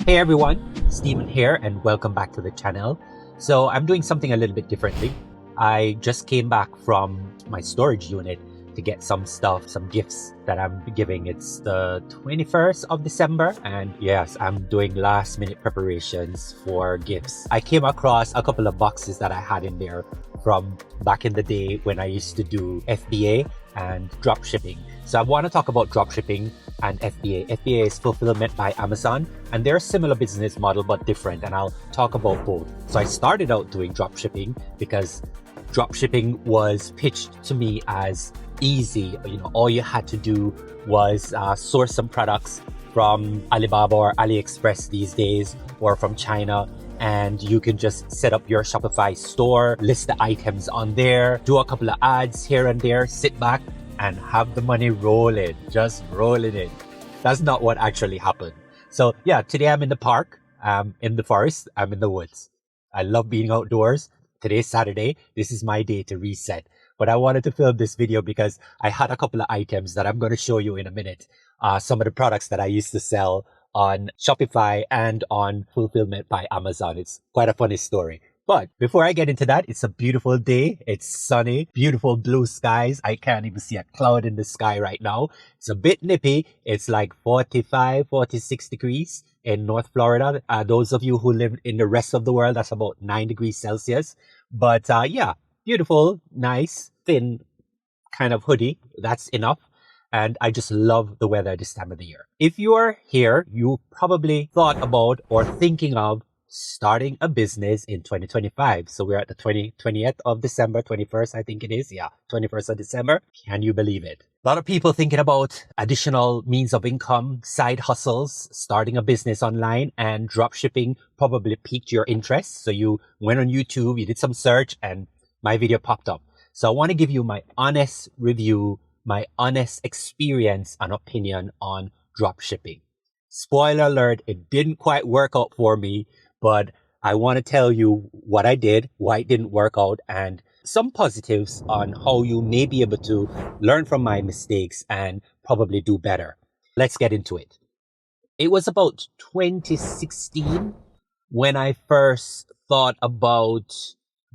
Hey everyone, Steven here and welcome back to the channel. So I'm doing something a little bit differently. I just came back from my storage unit to get some stuff, some gifts that I'm giving. It's the 21st of December and yes, I'm doing last minute preparations for gifts. I came across a couple of boxes that I had in there from back in the day when I used to do FBA and dropshipping. So I want to talk about dropshipping and FBA. FBA is fulfillment by Amazon, and they're a similar business model but different, and I'll talk about both. So I started out doing dropshipping because dropshipping was pitched to me as easy. You know, all you had to do was source some products from Alibaba or AliExpress these days, or from China, and you can just set up your Shopify store, list the items on there, do a couple of ads here and there, sit back and have the money rolling, just rolling in. That's not what actually happened. So yeah, today I'm in the park, in the forest, I'm in the woods. I love being outdoors. Today's Saturday. This is my day to reset. But I wanted to film this video because I had a couple of items that I'm going to show you in a minute. Some of the products that I used to sell on Shopify and on Fulfillment by Amazon. It's quite a funny story. But before I get into that, it's a beautiful day. It's sunny, beautiful blue skies. I can't even see a cloud in the sky right now. It's a bit nippy. It's like 45, 46 degrees in North Florida. Those of you who live in the rest of the world, that's about 9 degrees Celsius. But yeah, beautiful, nice, thin kind of hoodie. That's enough. And I just love the weather this time of the year. If you're here, you probably thought about or thinking of starting a business in 2025. So we're at the 20th of December, 21st, I think it is. Yeah, 21st of December. Can you believe it? A lot of people thinking about additional means of income, side hustles, starting a business online, and dropshipping probably piqued your interest. So you went on YouTube, you did some search, and my video popped up. So I want to give you my honest review, my honest experience and opinion on dropshipping. Spoiler alert, it didn't quite work out for me, but I want to tell you what I did, why it didn't work out, and some positives on how you may be able to learn from my mistakes and probably do better. Let's get into it. It was about 2016 when I first thought about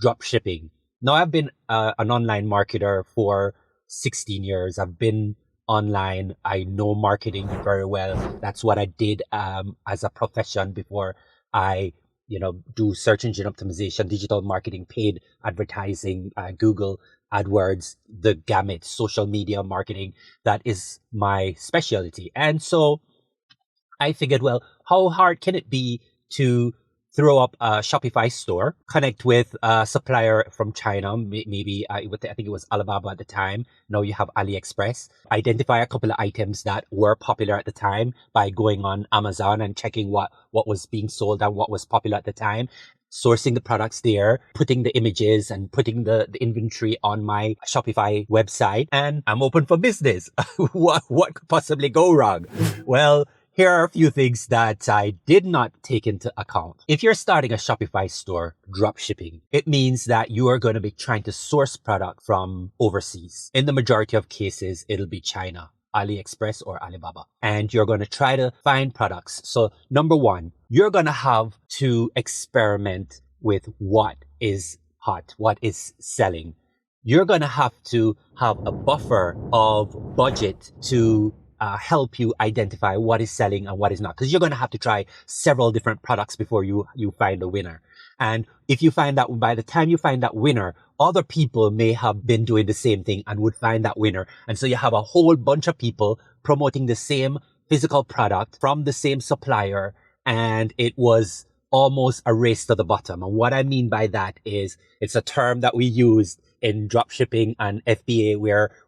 dropshipping. Now, I've been an online marketer for 16 years. I've been online. I know marketing very well. That's what I did as a profession before I, do search engine optimization, digital marketing, paid advertising, Google AdWords, the gamut, social media marketing. That is my specialty. And so I figured, well, how hard can it be to throw up a Shopify store, connect with a supplier from China, maybe I think it was Alibaba at the time. Now you have AliExpress. Identify a couple of items that were popular at the time by going on Amazon and checking what was being sold and what was popular at the time. Sourcing the products there, putting the images and putting the inventory on my Shopify website, and I'm open for business. What could possibly go wrong? Well, here are a few things that I did not take into account. If you're starting a Shopify store, dropshipping, it means that you are going to be trying to source product from overseas. In the majority of cases, it'll be China, AliExpress or Alibaba. And you're going to try to find products. So number one, you're going to have to experiment with what is hot, what is selling. You're going to have a buffer of budget to help you identify what is selling and what is not, because you're going to have to try several different products before you find a winner. And if you find that by the time you find that winner, other people may have been doing the same thing and would find that winner. And so you have a whole bunch of people promoting the same physical product from the same supplier. And it was almost a race to the bottom. And what I mean by that is it's a term that we used in dropshipping and FBA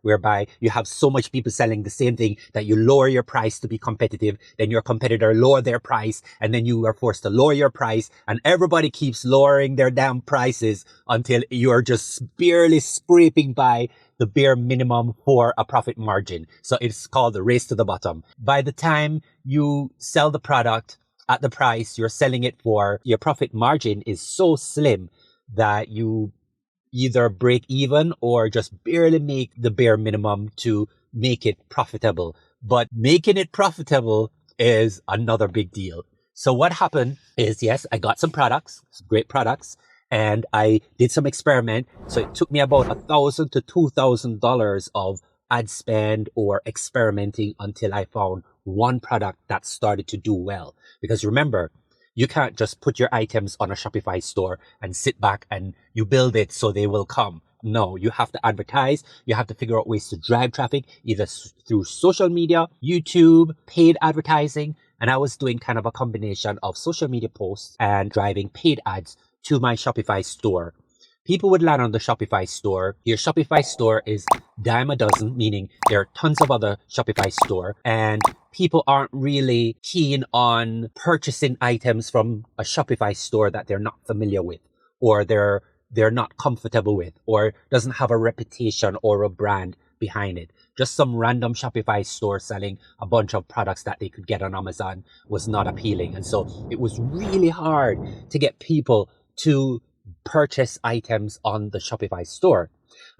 whereby you have so much people selling the same thing that you lower your price to be competitive, then your competitor lower their price, and then you are forced to lower your price, and everybody keeps lowering their damn prices until you're just barely scraping by the bare minimum for a profit margin. So it's called the race to the bottom. By the time you sell the product at the price you're selling it for, your profit margin is so slim that you either break even or just barely make the bare minimum to make it profitable. But making it profitable is another big deal. So what happened is, yes, I got some products, some great products, and I did some experiment. So it took me about $1,000 to $2,000 of ad spend or experimenting until I found one product that started to do well. Because remember, you can't just put your items on a Shopify store and sit back and you build it so they will come. No, you have to advertise. You have to figure out ways to drive traffic, either through social media, YouTube, paid advertising. And I was doing kind of a combination of social media posts and driving paid ads to my Shopify store. People would land on the Shopify store. Your Shopify store is dime a dozen, meaning there are tons of other Shopify store, and people aren't really keen on purchasing items from a Shopify store that they're not familiar with, or they're not comfortable with, or doesn't have a reputation or a brand behind it. Just some random Shopify store selling a bunch of products that they could get on Amazon was not appealing. And so it was really hard to get people to purchase items on the Shopify store.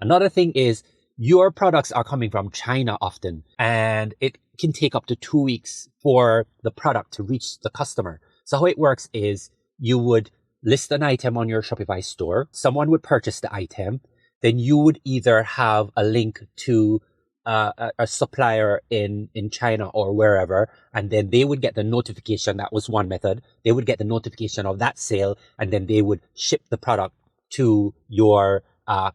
Another thing is your products are coming from China often, and it can take up to 2 weeks for the product to reach the customer. So how it works is you would list an item on your Shopify store, someone would purchase the item, then you would either have a link to a supplier in China or wherever, and then they would get the notification. That was one method. They would get the notification of that sale, and then they would ship the product to your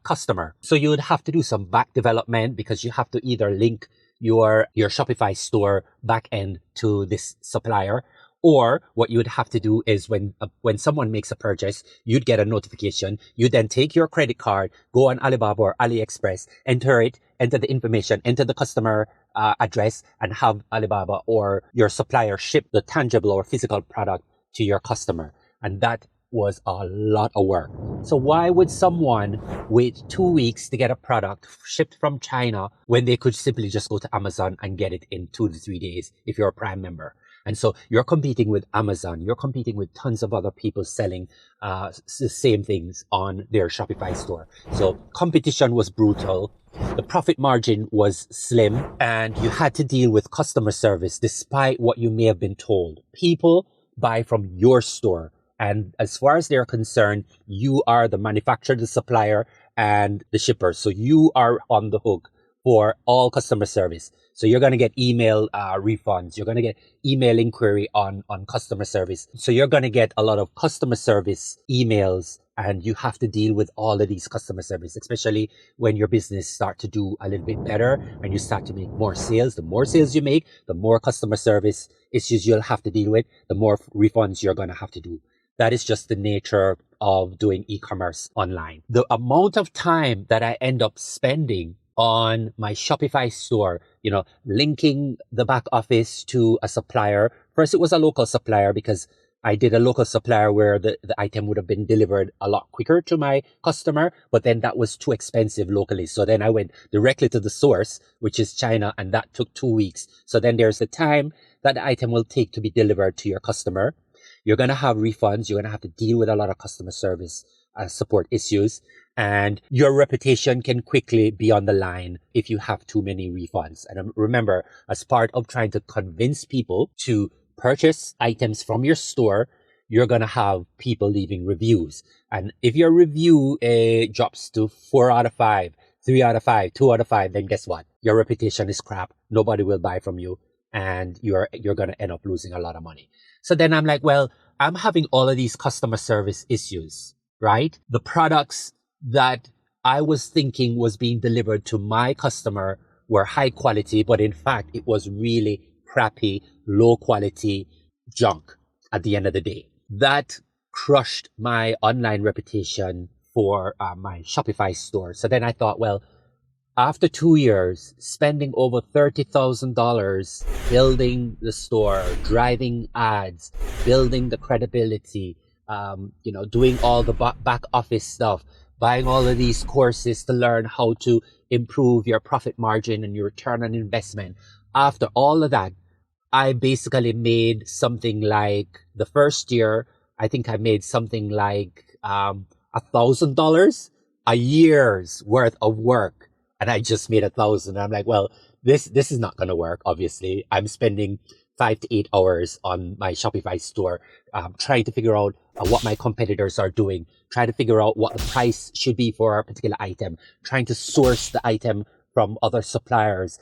customer. So you would have to do some back development because you have to either link your Shopify store back end to this supplier, or what you would have to do is when someone makes a purchase, you'd get a notification. You then take your credit card, go on Alibaba or AliExpress, enter the information, enter the customer address, and have Alibaba or your supplier ship the tangible or physical product to your customer. And that was a lot of work. So why would someone wait 2 weeks to get a product shipped from China when they could simply just go to Amazon and get it in 2 to 3 days if you're a Prime member? And so you're competing with Amazon. You're competing with tons of other people selling the same things on their Shopify store. So competition was brutal. The profit margin was slim, and you had to deal with customer service despite what you may have been told. People buy from your store. And as far as they're concerned, you are the manufacturer, the supplier, and the shipper. So you are on the hook for all customer service. So you're going to get email refunds. You're going to get email inquiry on customer service. So you're going to get a lot of customer service emails, and you have to deal with all of these customer service, especially when your business start to do a little bit better and you start to make more sales. The more sales you make, the more customer service issues you'll have to deal with, the more refunds you're going to have to do. That is just the nature of doing e-commerce online. The amount of time that I end up spending on my Shopify store, linking the back office to a supplier. First, it was a local supplier because I did a local supplier where the item would have been delivered a lot quicker to my customer, but then that was too expensive locally. So then I went directly to the source, which is China, and that took 2 weeks. So then there's the time that the item will take to be delivered to your customer. You're going to have refunds. You're going to have to deal with a lot of customer service support issues. And your reputation can quickly be on the line if you have too many refunds. And remember, as part of trying to convince people to purchase items from your store, you're going to have people leaving reviews. And if your review drops to 4 out of 5, 3 out of 5, 2 out of 5, then guess what? Your reputation is crap. Nobody will buy from you. And you're going to end up losing a lot of money. So then I'm like, well, I'm having all of these customer service issues, right? The products that I was thinking was being delivered to my customer were high quality, but in fact, it was really crappy, low quality junk at the end of the day. That crushed my online reputation for my Shopify store. So then I thought, well, after 2 years, spending over $30,000 building the store, driving ads, building the credibility, doing all the back office stuff, buying all of these courses to learn how to improve your profit margin and your return on investment. After all of that, I basically made something like the first year, I think I made something like $1,000 a year's worth of work. And I just made $1,000. I'm like, well, this is not going to work. Obviously, I'm spending 5 to 8 hours on my Shopify store, trying to figure out what my competitors are doing, trying to figure out what the price should be for a particular item, trying to source the item from other suppliers,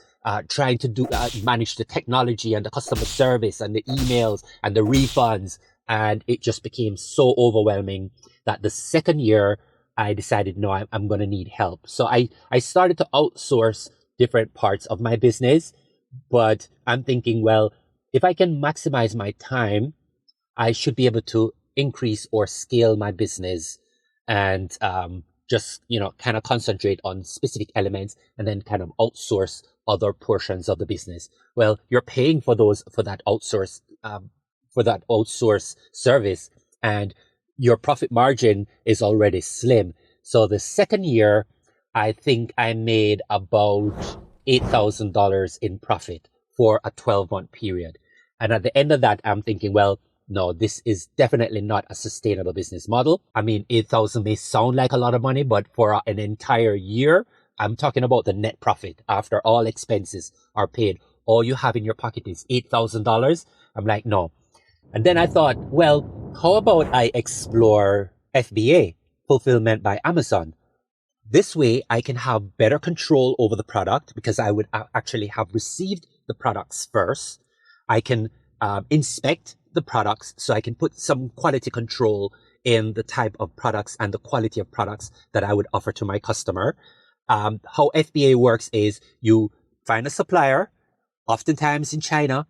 trying to manage the technology and the customer service and the emails and the refunds. And it just became so overwhelming that the second year I decided, no, I'm going to need help. So I started to outsource different parts of my business, but I'm thinking, well, if I can maximize my time, I should be able to increase or scale my business and just, kind of concentrate on specific elements and then kind of outsource other portions of the business. Well, you're paying for that outsource service, and your profit margin is already slim. So the second year, I think I made about $8,000 in profit for a 12-month period. And at the end of that, I'm thinking, well, no, this is definitely not a sustainable business model. I mean, 8,000 may sound like a lot of money, but for an entire year, I'm talking about the net profit after all expenses are paid. All you have in your pocket is $8,000. I'm like, no. And then I thought, well, how about I explore FBA, Fulfillment by Amazon? This way, I can have better control over the product because I would actually have received the products first. I can inspect the products, so I can put some quality control in the type of products and the quality of products that I would offer to my customer. How FBA works is you find a supplier, oftentimes in China,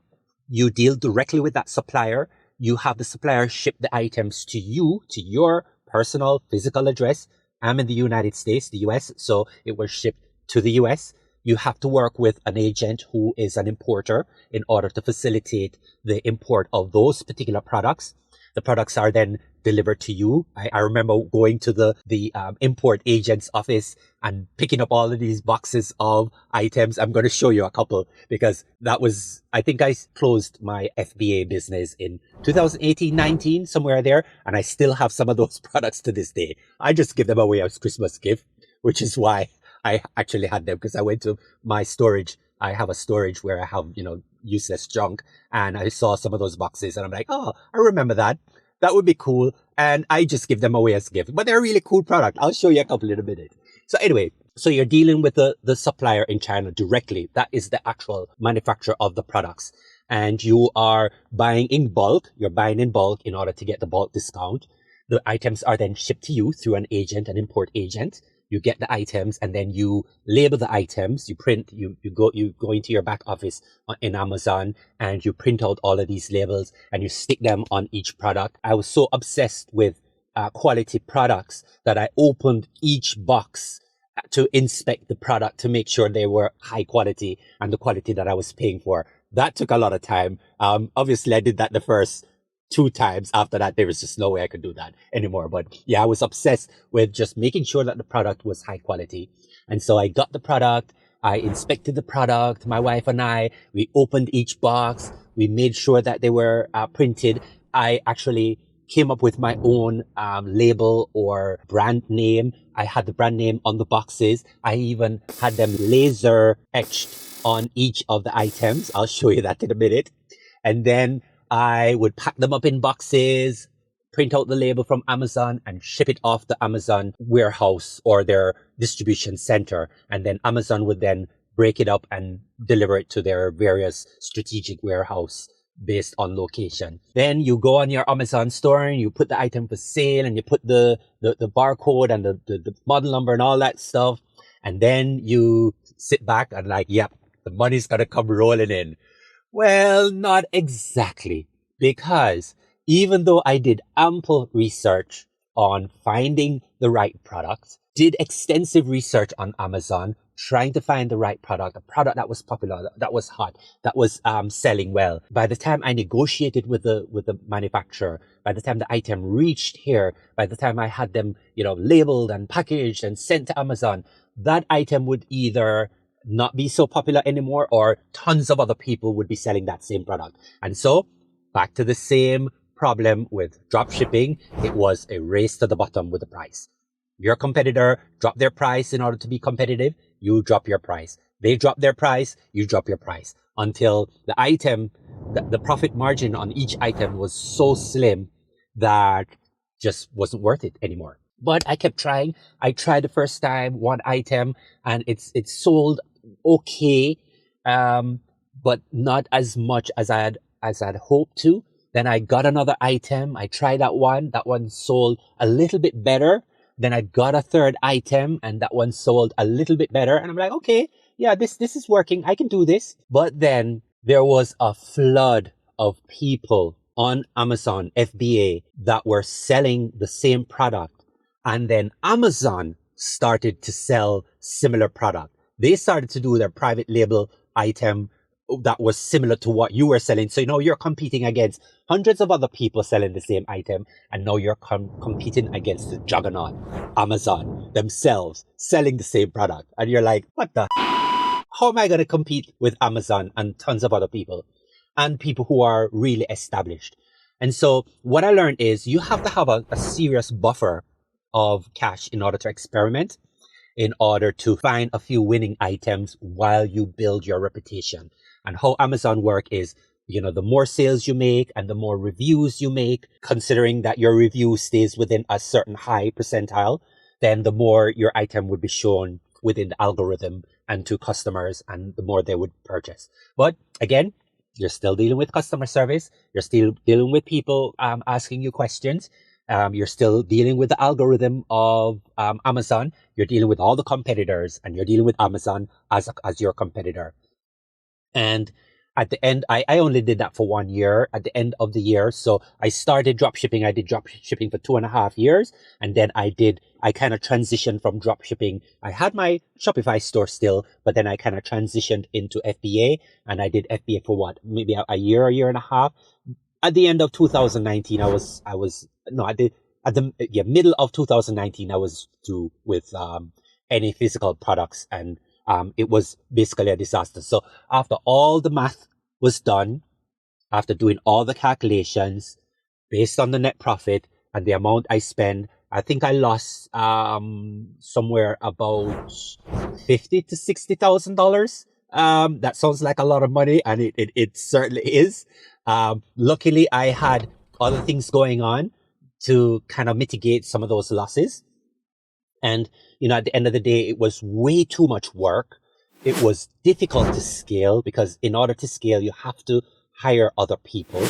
you deal directly with that supplier. You have the supplier ship the items to you, to your personal physical address. I'm in the United States, the US, so it was shipped to the US. You have to work with an agent who is an importer in order to facilitate the import of those particular products. The products are then delivered to you. I remember going to the import agent's office and picking up all of these boxes of items. I'm going to show you a couple because I think I closed my FBA business in 2018-19, somewhere there. And I still have some of those products to this day. I just give them away as Christmas gift, which is why I actually had them, because I went to my storage. I have a storage where I have, useless junk. And I saw some of those boxes and I'm like, oh, I remember that. That would be cool. And I just give them away as gift. But they're a really cool product. I'll show you a couple in a minute. So anyway, so you're dealing with the supplier in China directly. That is the actual manufacturer of the products. And you are buying in bulk. You're buying in bulk in order to get the bulk discount. The items are then shipped to you through an agent, an import agent. You get the items and then you label the items. You print, you go into your back office in Amazon and you print out all of these labels and you stick them on each product. I was so obsessed with quality products that I opened each box to inspect the product to make sure they were high quality and the quality that I was paying for. That took a lot of time. Obviously I did that the first 2 times. After that, there was just no way I could do that anymore. But yeah, I was obsessed with just making sure that the product was high quality. And so I got the product. I inspected the product. My wife and we opened each box. We made sure that they were printed. I actually came up with my own label or brand name. I had the brand name on the boxes. I even had them laser etched on each of the items. I'll show you that in a minute. And then I would pack them up in boxes, print out the label from Amazon and ship it off the Amazon warehouse or their distribution center. And then Amazon would then break it up and deliver it to their various strategic warehouse based on location. Then you go on your Amazon store and you put the item for sale and you put the barcode and the model number and all that stuff. And then you sit back and like, yep, the money's going to come rolling in. Well, not exactly, because even though I did ample research on finding the right product, did extensive research on Amazon, trying to find the right product, a product that was popular, that was hot, that was selling well. By the time I negotiated with the manufacturer, by the time the item reached here, by the time I had them, labeled and packaged and sent to Amazon, that item would either not be so popular anymore or tons of other people would be selling that same product. And so back to the same problem with drop shipping. It was a race to the bottom with the price. Your competitor dropped their price in order to be competitive. You drop your price. They drop their price. You drop your price until the item the profit margin on each item was so slim that just wasn't worth it anymore. But I kept trying. I tried the first time, one item, and it's sold okay, but not as much as I'd hoped to. Then I got another item. I tried that one. That one sold a little bit better. Then I got a third item, and that one sold a little bit better. And I'm like, okay, yeah, this is working. I can do this. But then there was a flood of people on Amazon FBA that were selling the same product. And then Amazon started to sell similar product. They started to do their private label item that was similar to what you were selling. So, you're competing against hundreds of other people selling the same item. And now you're competing against the juggernaut, Amazon themselves selling the same product. And you're like, what the? How am I going to compete with Amazon and tons of other people and people who are really established? And so what I learned is you have to have a serious buffer of cash in order to experiment, in order to find a few winning items while you build your reputation. And how Amazon work is, the more sales you make and the more reviews you make, considering that your review stays within a certain high percentile, then the more your item would be shown within the algorithm and to customers, and the more they would purchase. But again, you're still dealing with customer service. You're still dealing with people asking you questions. You're still dealing with the algorithm of Amazon. You're dealing with all the competitors, and you're dealing with Amazon as your competitor. And at the end, I only did that for 1 year at the end of the year. So I started dropshipping. I did dropshipping for 2.5 years. And then I kind of transitioned from dropshipping. I had my Shopify store still, but then I kind of transitioned into FBA, and I did FBA for maybe a year and a half. At the end of 2019, at the middle of 2019, I was through with any physical products, and it was basically a disaster. So after all the math was done, after doing all the calculations based on the net profit and the amount I spend, I think I lost somewhere about $50,000 to $60,000. That sounds like a lot of money, and it certainly is. Luckily, I had other things going on to kind of mitigate some of those losses. And, at the end of the day, it was way too much work. It was difficult to scale, because in order to scale, you have to hire other people.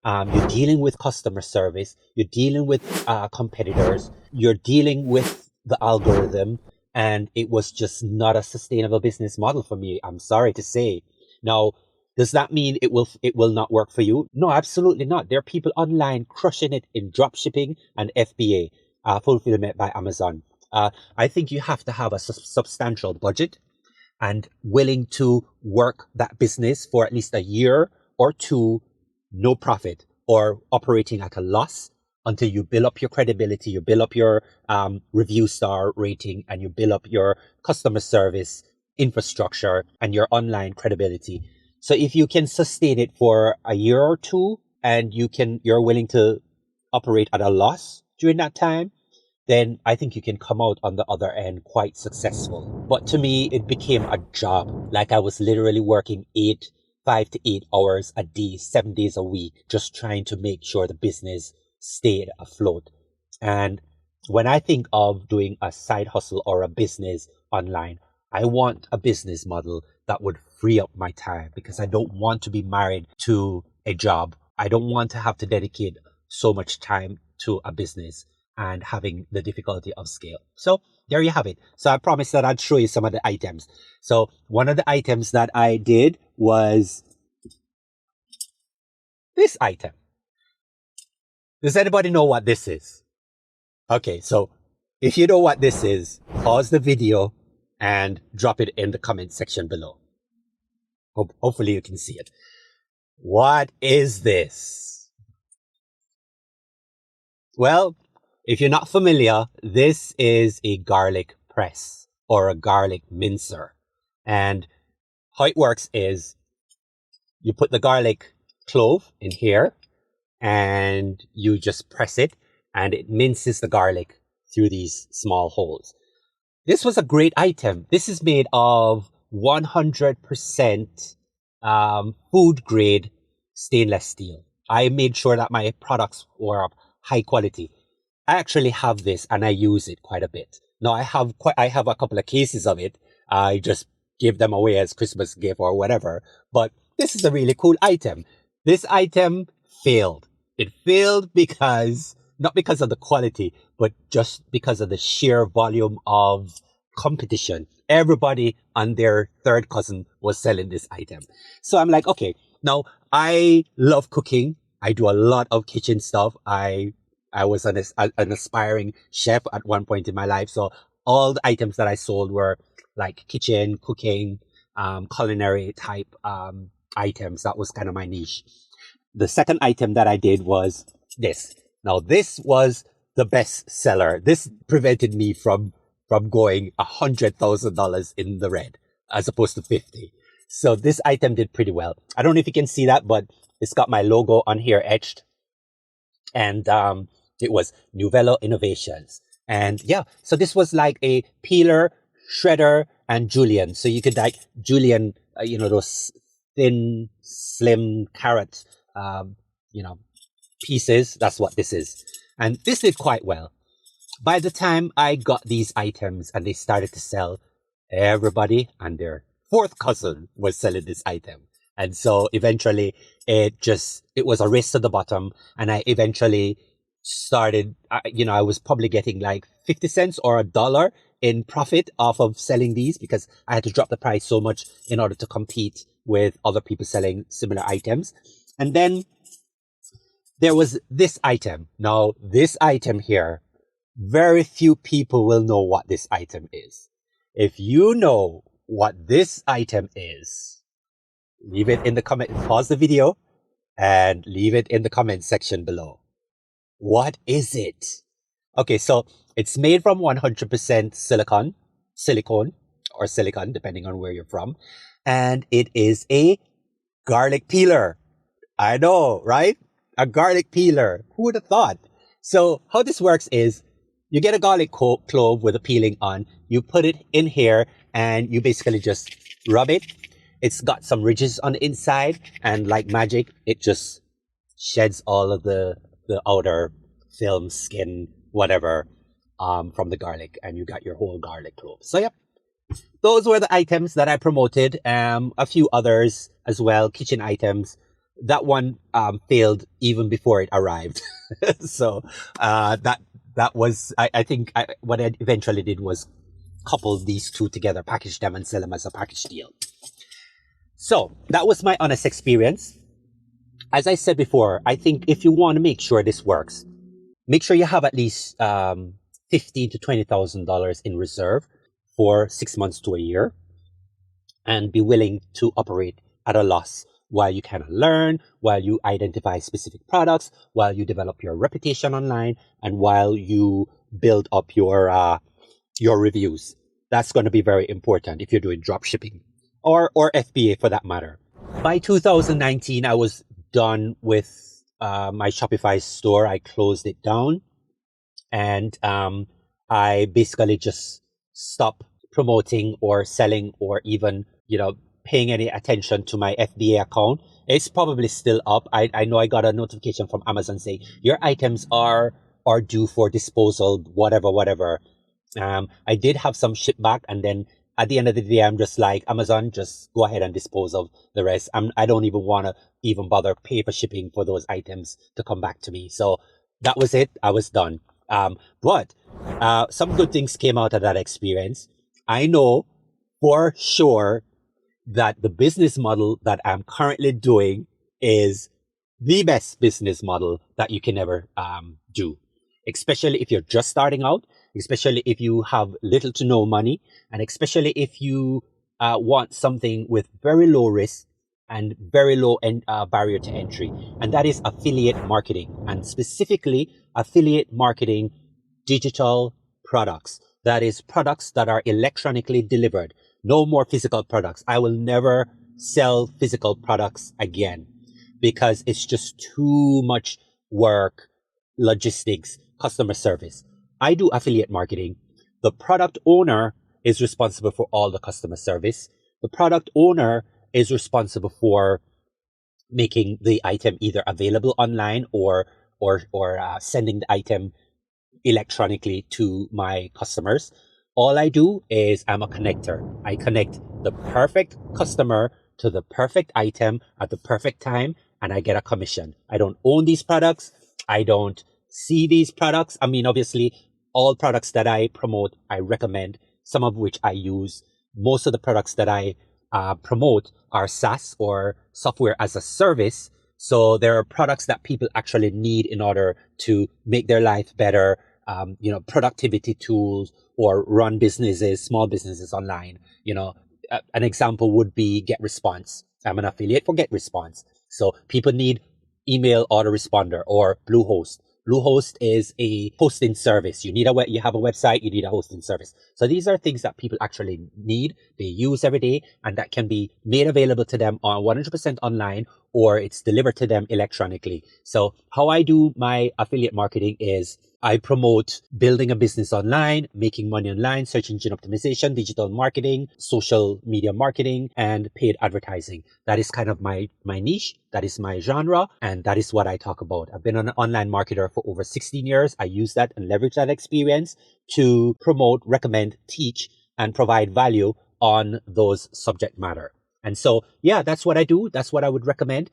You're dealing with customer service. You're dealing with competitors. You're dealing with the algorithm. And it was just not a sustainable business model for me, I'm sorry to say. Now, does that mean it will not work for you? No, absolutely not. There are people online crushing it in dropshipping and FBA, fulfillment by Amazon. I think you have to have a substantial budget and willing to work that business for at least a year or two, no profit, or operating at a loss until you build up your credibility, you build up your review star rating, and you build up your customer service infrastructure and your online credibility. So if you can sustain it for a year or two, and you're willing to operate at a loss during that time, then I think you can come out on the other end quite successful. But to me, it became a job. Like I was literally working 5 to 8 hours a day, 7 days a week, just trying to make sure the business stayed afloat. And when I think of doing a side hustle or a business online, I want a business model that would free up my time, because I don't want to be married to a job. I don't want to have to dedicate so much time to a business and having the difficulty of scale. So there you have it. So I promised that I'd show you some of the items. So one of the items that I did was this item. Does anybody know what this is? Okay, so if you know what this is, pause the video and drop it in the comment section below. Hopefully you can see it. What is this? Well, if you're not familiar, this is a garlic press or a garlic mincer. And how it works is you put the garlic clove in here and you just press it, and it minces the garlic through these small holes. This was a great item. This is made of 100% food grade stainless steel. I made sure that my products were of high quality. I actually have this and I use it quite a bit. Now I have a couple of cases of it. I just give them away as Christmas gift or whatever. But this is a really cool item. This item failed. It failed because, not because of the quality, but just because of the sheer volume of competition. Everybody and their third cousin was selling this item. So I'm like, okay, now I love cooking. I do a lot of kitchen stuff. I was an aspiring chef at one point in my life. So all the items that I sold were like kitchen, cooking, culinary type items. That was kind of my niche. The second item that I did was this. Now this was the best seller. This prevented me from going $100,000 in the red as opposed to 50. So this item did pretty well. I don't know if you can see that, but it's got my logo on here etched. And it was Nuvello Innovations. And yeah, so this was like a peeler, shredder, and julienne. So you could like julienne, those thin, slim carrot, pieces. That's what this is. And this did quite well. By the time I got these items and they started to sell, everybody and their fourth cousin was selling this item. And so eventually it was a race to the bottom. And I eventually started, I was probably getting like 50 cents or $1 in profit off of selling these because I had to drop the price so much in order to compete with other people selling similar items. And then there was this item. Now, this item here, very few people will know what this item is. If you know what this item is, leave it in the comment, pause the video and leave it in the comment section below. What is it? Okay, so it's made from 100% silicone or silicon, depending on where you're from. And it is a garlic peeler. I know, right? A garlic peeler. Who would have thought? So how this works is you get a garlic clove with a peeling on. You put it in here and you basically just rub it. It's got some ridges on the inside and like magic, it just sheds all of the outer film, skin, whatever, from the garlic, and you got your whole garlic clove. So yep, those were the items that I promoted. A few others as well, kitchen items. That one failed even before it arrived. So that was, I think what I eventually did was couple these two together, package them and sell them as a package deal. So that was my honest experience. As I said before, I think if you want to make sure this works, make sure you have at least $15,000 to $20,000 in reserve for 6 months to a year, and be willing to operate at a loss while you kind of learn, while you identify specific products, while you develop your reputation online, and while you build up your reviews. That's going to be very important if you're doing drop shipping or FBA for that matter. By 2019, I was done with my Shopify store. I closed it down, and I basically just stopped promoting or selling or even, paying any attention to my FBA account. It's probably still up. I know I got a notification from Amazon saying your items are due for disposal, whatever. I did have some ship back, and then at the end of the day, I'm just like, Amazon, just go ahead and dispose of the rest. I don't even want to even bother pay for shipping for those items to come back to me. So that was it. I was done. But some good things came out of that experience. I know for sure that the business model that I'm currently doing is the best business model that you can ever do, especially if you're just starting out, especially if you have little to no money, and especially if you want something with very low risk and very low barrier to entry, and that is affiliate marketing, and specifically affiliate marketing digital products. That is products that are electronically delivered. No more physical products. I will never sell physical products again because it's just too much work, logistics, customer service. I do affiliate marketing. The product owner is responsible for all the customer service. The product owner is responsible for making the item either available online or sending the item electronically to my customers. All I do is I'm a connector. I connect the perfect customer to the perfect item at the perfect time, and I get a commission. I don't own these products. I don't see these products. I mean, obviously, all products that I promote, I recommend, some of which I use. Most of the products that I promote are SaaS or software as a service. So there are products that people actually need in order to make their life better, productivity tools or run businesses, small businesses online. An example would be Get Response. I'm an affiliate for Get Response. So people need email autoresponder or Bluehost. Bluehost is a hosting service. You have a website, you need a hosting service. So these are things that people actually need, they use every day, and that can be made available to them on 100% online, or it's delivered to them electronically. So how I do my affiliate marketing is I promote building a business online, making money online, search engine optimization, digital marketing, social media marketing, and paid advertising. That is kind of my niche. That is my genre. And that is what I talk about. I've been an online marketer for over 16 years. I use that and leverage that experience to promote, recommend, teach, and provide value on those subject matter. And so, yeah, that's what I do. That's what I would recommend.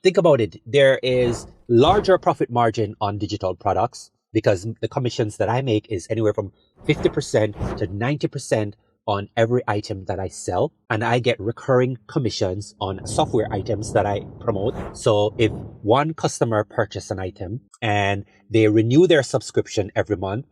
Think about it. There is larger profit margin on digital products because the commissions that I make is anywhere from 50% to 90% on every item that I sell. And I get recurring commissions on software items that I promote. So if one customer purchases an item and they renew their subscription every month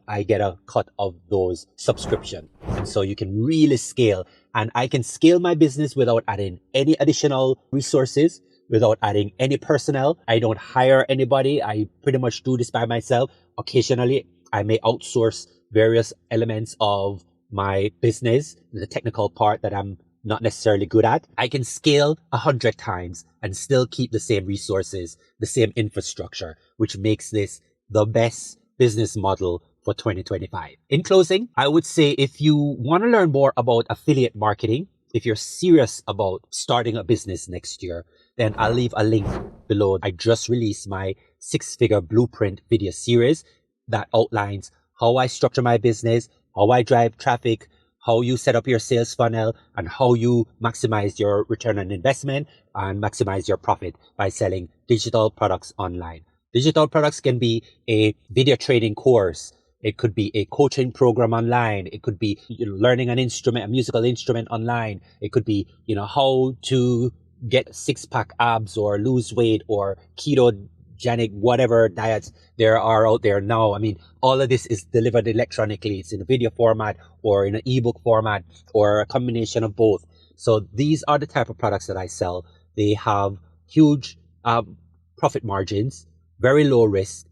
I get a cut of those subscription. And so you can really scale. And I can scale my business without adding any additional resources, without adding any personnel. I don't hire anybody. I pretty much do this by myself. Occasionally, I may outsource various elements of my business, the technical part that I'm not necessarily good at. I can scale 100 times and still keep the same resources, the same infrastructure, which makes this the best business model for 2025. In closing, I would say if you want to learn more about affiliate marketing, if you're serious about starting a business next year, then I'll leave a link below. I just released my 6-figure blueprint video series that outlines how I structure my business, how I drive traffic, how you set up your sales funnel, and how you maximize your return on investment and maximize your profit by selling digital products online. Digital products can be a video training course. It could be a coaching program online. It could be learning an instrument, a musical instrument online. It could be, how to get 6-pack abs or lose weight or ketogenic, whatever diets there are out there now. I mean, all of this is delivered electronically. It's in a video format or in an ebook format or a combination of both. So these are the type of products that I sell. They have huge profit margins, very low risk.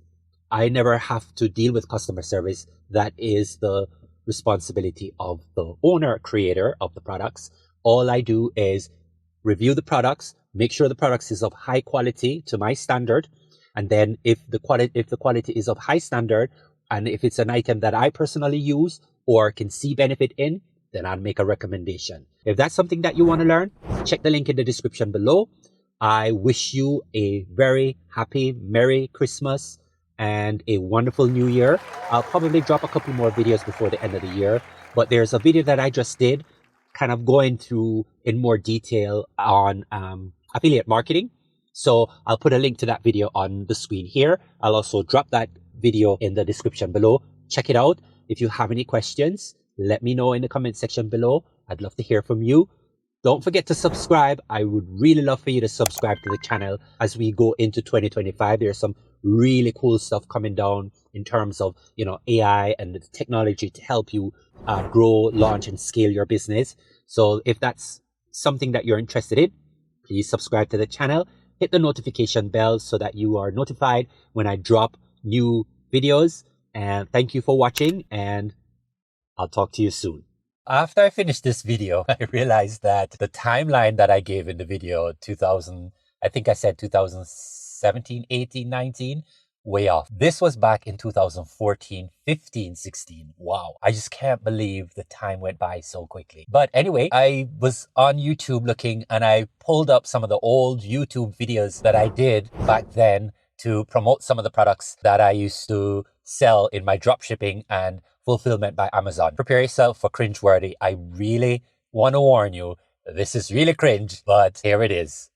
I never have to deal with customer service. That is the responsibility of the owner, creator of the products. All I do is review the products, make sure the products is of high quality to my standard. And then if the quality is of high standard, and if it's an item that I personally use or can see benefit in, then I'll make a recommendation. If that's something that you want to learn, check the link in the description below. I wish you a very happy, Merry Christmas and a wonderful New Year. I'll probably drop a couple more videos before the end of the year, but there's a video that I just did kind of going through in more detail on affiliate marketing. So I'll put a link to that video on the screen here. I'll also drop that video in the description below. Check it out. If you have any questions, let me know in the comment section below. I'd love to hear from you. Don't forget to subscribe. I would really love for you to subscribe to the channel as we go into 2025. There's some really cool stuff coming down in terms of, AI and the technology to help you grow, launch, and scale your business. So if that's something that you're interested in, please subscribe to the channel. Hit the notification bell so that you are notified when I drop new videos. And thank you for watching, and I'll talk to you soon. After I finished this video, I realized that the timeline that I gave in the video, 2000, I think I said 2017, 18, 19, way off. This was back in 2014, 15, 16. Wow. I just can't believe the time went by so quickly. But anyway, I was on YouTube looking and I pulled up some of the old YouTube videos that I did back then to promote some of the products that I used to sell in my dropshipping and fulfillment by Amazon. Prepare yourself for cringeworthy. I really want to warn you, this is really cringe, but here it is.